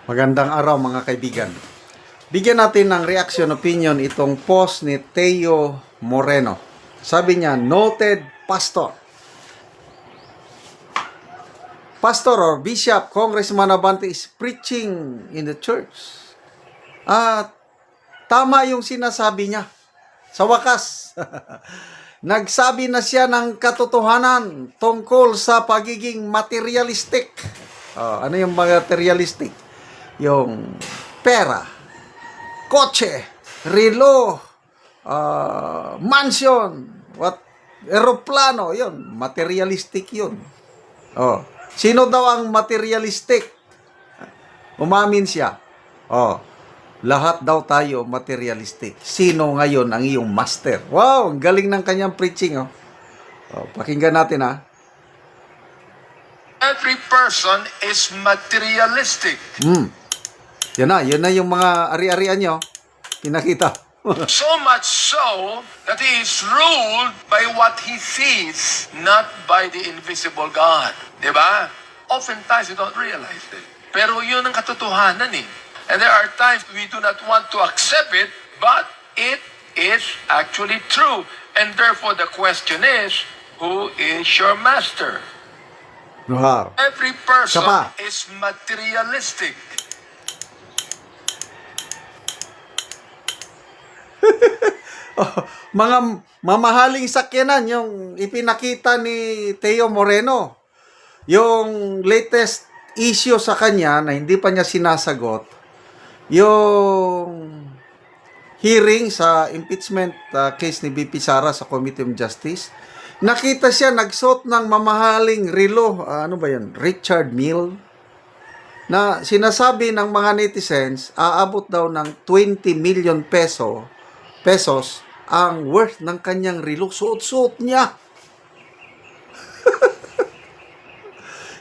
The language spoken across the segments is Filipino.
Magandang araw mga kaibigan. Bigyan natin ng reaction opinion itong post ni Teo Moreno. Sabi niya, noted pastor. Pastor or bishop, Congressman Abante is preaching in the church. At tama yung sinasabi niya. Sa wakas, nagsabi na siya ng katotohanan tungkol sa pagiging materialistic. Ano yung materialistic? Yung pera, kotse, relo, mansion, eroplano, yun, materialistic yun. Sino daw ang materialistic? Umamin siya. Lahat daw tayo materialistic. Sino ngayon ang iyong master? Wow, ang galing ng kanyang preaching. Pakinggan natin ha. Every person is materialistic. Yan na yung mga ari-arian nyo. Pinakita. So much so that he is ruled by what he sees, not by the invisible God. Diba? Oftentimes we don't realize it. Pero yun ang katotohanan eh. And there are times we do not want to accept it, but it is actually true. And therefore the question is, who is your master? Wow. Every person Sapa. is materialistic. Mga mamahaling sakyanan yung ipinakita ni Teo Moreno. Yung latest issue sa kanya na hindi pa niya sinasagot, yung hearing sa impeachment case ni BP Sara sa Committee on Justice. Nakita siya nagsuot ng mamahaling relo, ano ba yan? Richard Mille, na sinasabi ng mga netizens, aabot daw ng 20 million pesos ang worth ng kanyang relo. Suot-suot niya.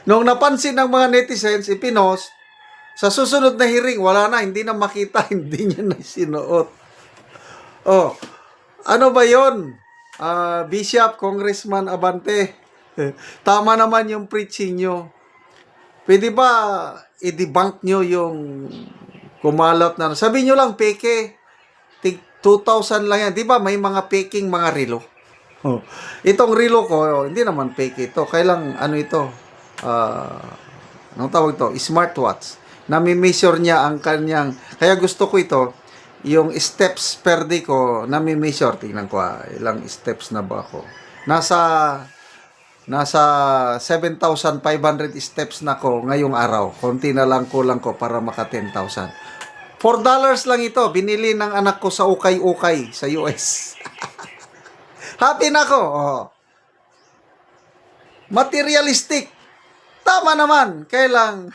Nung napansin ng mga netizens, ipinost, sa susunod na hearing, wala na, hindi na makita, hindi niya na sinuot. Ano ba yon? Bishop, Congressman Abante, tama naman yung preaching nyo. Pwede ba i-debunk nyo yung kumalat na, sabi nyo lang, peke, 2,000 lang yan. Di ba may mga peking mga relo? Itong relo ko, hindi naman peke ito. Kailang, ano ito? Anong tawag ito? Smartwatch. Nami-measure niya ang kanyang, kaya gusto ko ito, yung steps per day ko, nami-measure. Tingnan ko ilang steps na ba ako. Nasa 7,500 steps na ko ngayong araw. Konti na lang kulang ko para maka 10,000. $4 lang ito. Binili ng anak ko sa ukay-ukay sa US. Happy na ako. Materialistic. Tama naman. Kailang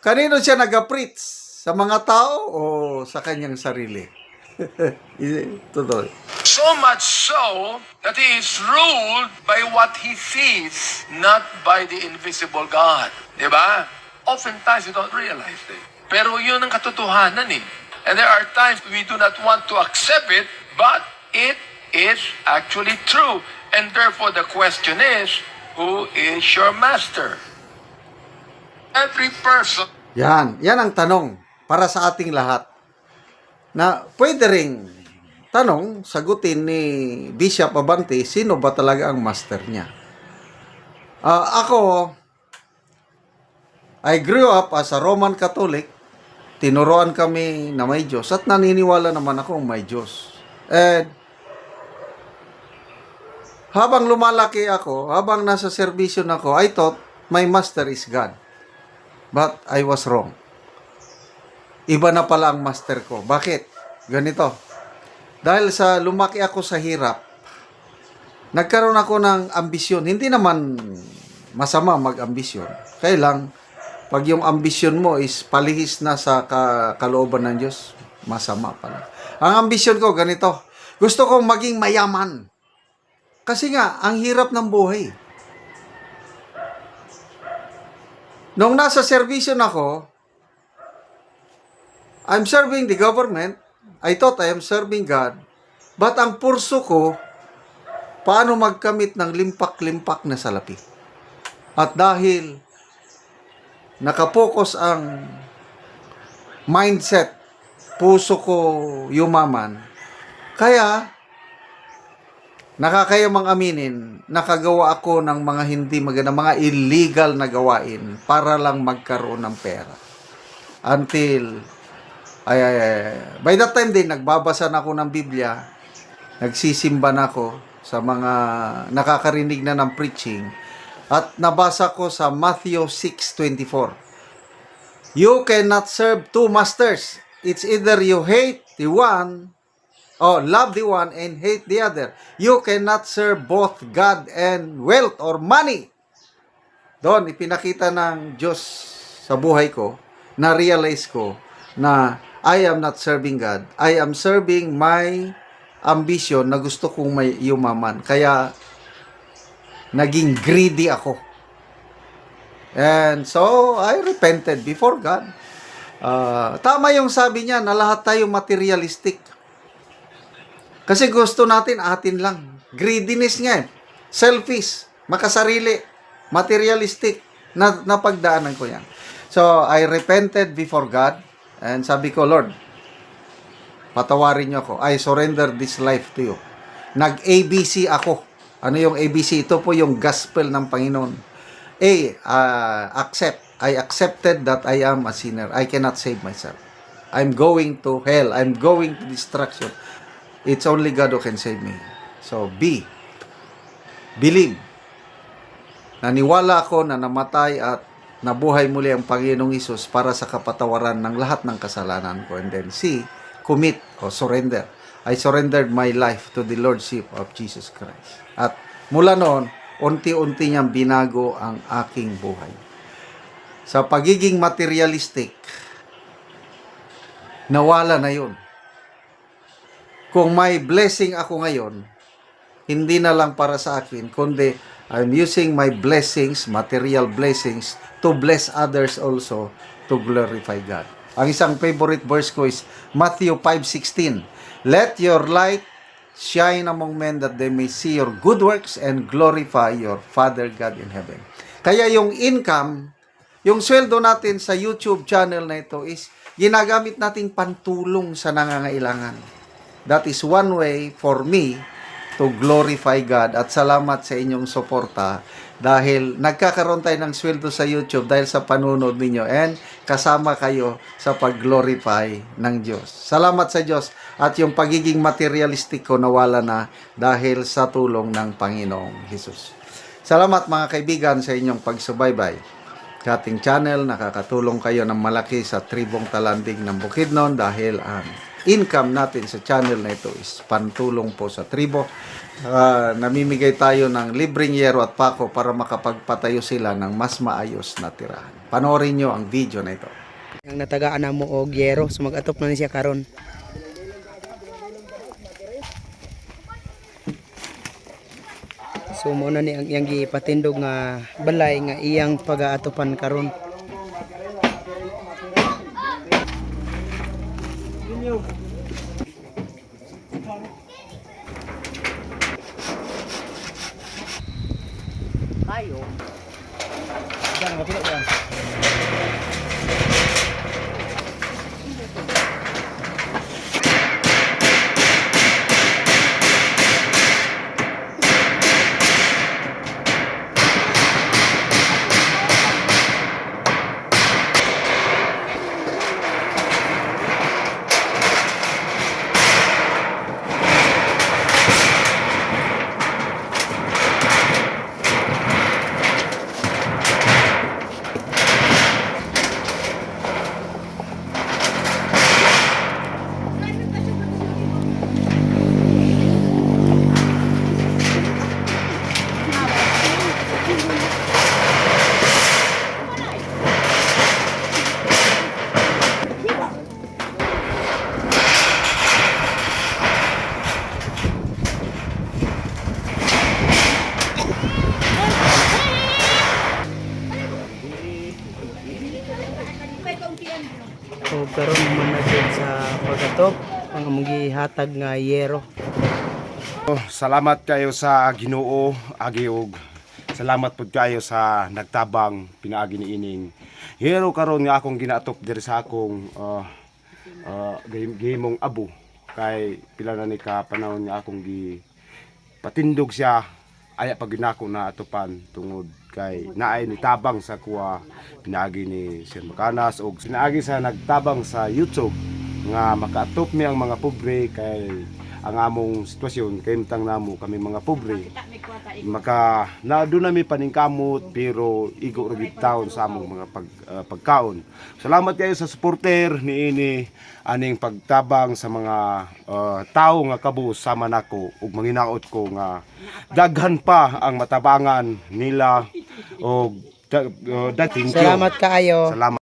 Kanino siya nag-preach? Sa mga tao o sa kanyang sarili? Totoo. So much so that he is ruled by what he sees, not by the invisible God. Diba? Oftentimes we don't realize it. Pero yun ang katotohanan eh. And there are times we do not want to accept it, but it is actually true. And therefore the question is, who is your master? Every person. Yan ang tanong para sa ating lahat. Na pwede ring tanong, sagutin ni Bishop Abante, sino ba talaga ang master niya? Ako, I grew up as a Roman Catholic. Tinuruan kami na may Diyos at naniniwala naman ako may Diyos. And habang lumalaki ako, habang nasa servisyon ako, I thought my master is God. But I was wrong. Iba na pala ang master ko. Bakit? Ganito. Dahil sa lumaki ako sa hirap, nagkaroon ako ng ambisyon. Hindi naman masama mag-ambisyon. Kaya lang, pag yung ambisyon mo is palihis na sa kalooban ng Diyos, masama pala. Ang ambisyon ko, ganito. Gusto kong maging mayaman. Kasi nga, ang hirap ng buhay. Nung nasa servisyon ako, I'm serving the government. I thought I am serving God. But ang purso ko, paano magkamit ng limpak-limpak na salapi. At dahil nakapokus ang mindset, puso ko yumaman, kaya nakakayamang aminin, nakagawa ako ng mga hindi maganda, mga illegal na gawain para lang magkaroon ng pera. Until, by that time din, nagbabasa na ako ng Biblia, nagsisimba na ako sa mga nakakarinig na ng preaching, at nabasa ko sa Matthew 6:24. You cannot serve two masters. It's either you hate the one, or love the one and hate the other. You cannot serve both God and wealth or money. Doon, ipinakita ng Diyos sa buhay ko, na-realize ko na I am not serving God. I am serving my ambition na gusto kong may yumaman. Kaya, naging greedy ako. And so, I repented before God. Tama yung sabi niya na lahat tayo materialistic. Kasi gusto natin atin lang. Greediness nga eh. Selfish, makasarili, materialistic. Napagdaanan ko yan. So, I repented before God. And sabi ko, Lord, patawarin niyo ako. I surrender this life to you. Nag-ABC ako. Ano yung ABC? Ito po yung gospel ng Panginoon. Accept. I accepted that I am a sinner. I cannot save myself. I'm going to hell. I'm going to destruction. It's only God who can save me. So, believe. Naniwala ako na namatay at nabuhay muli ang Panginoong Hesus para sa kapatawaran ng lahat ng kasalanan ko. And then C, commit o surrender. I surrendered my life to the Lordship of Jesus Christ. At mula noon, unti-unti niyang binago ang aking buhay. Sa pagiging materialistic, nawala na yun. Kung may blessing ako ngayon, hindi na lang para sa akin, kundi I'm using my blessings, material blessings, to bless others also, to glorify God. Ang isang favorite verse ko is Matthew 5:16. Let your light shine among men that they may see your good works and glorify your Father God in heaven. Kaya yung income, yung sweldo natin sa YouTube channel na ito is ginagamit nating pantulong sa nangangailangan. That is one way for me to glorify God, at salamat sa inyong suporta dahil nagkakaroon tayo ng sweldo sa YouTube dahil sa panunod ninyo and kasama kayo sa pag-glorify ng Diyos. Salamat sa Diyos at yung pagiging materialistic ko nawala na dahil sa tulong ng Panginoong Hesus. Salamat mga kaibigan sa inyong pagsubaybay. Sa ating channel, nakakatulong kayo ng malaki sa tribong talandig ng Bukidnon dahil ang income natin sa channel na ito is pantulong po sa tribo. Namimigay tayo ng libreng yero at pako para makapagpatayo sila ng mas maayos na tirahan. Panoorin nyo ang video na ito. Ang natagaan na mo og yero, so mag-atop na ni siya karon. So mo na ni ang iyang gipatindog nga balay nga iyang pag-aatopan karon. Ayo. Jangan mapilok yan. So karon naman na dyan sa pag-atop ang among gihatag nga yero. Salamat kayo sa Ginoo agi og salamat pud kayo sa nagtabang pinaagi ni ining hero karon nga akong ginaatop diri sa akong gihimong abo kay pila na ni ka panahon nga akong patindog siya aya pag ginako na atupan tungod kay naay ni tabang sa kuha pinaagi ni Sir Makanas og sinaagi sa nagtabang sa YouTube nga makaatop mi ang mga pobre kay ang among sitwasyon kay mtang namo kami mga pobre maka na do nami paningkamot pero igo ra gid taon sa among mga pagkaon. Salamat kayo sa supporter niini aning pagtabang sa mga tawo nga kabus sama nako ug manginaot ko nga daghan pa ang matabangan nila og dating Salamat kaayo. Salamat.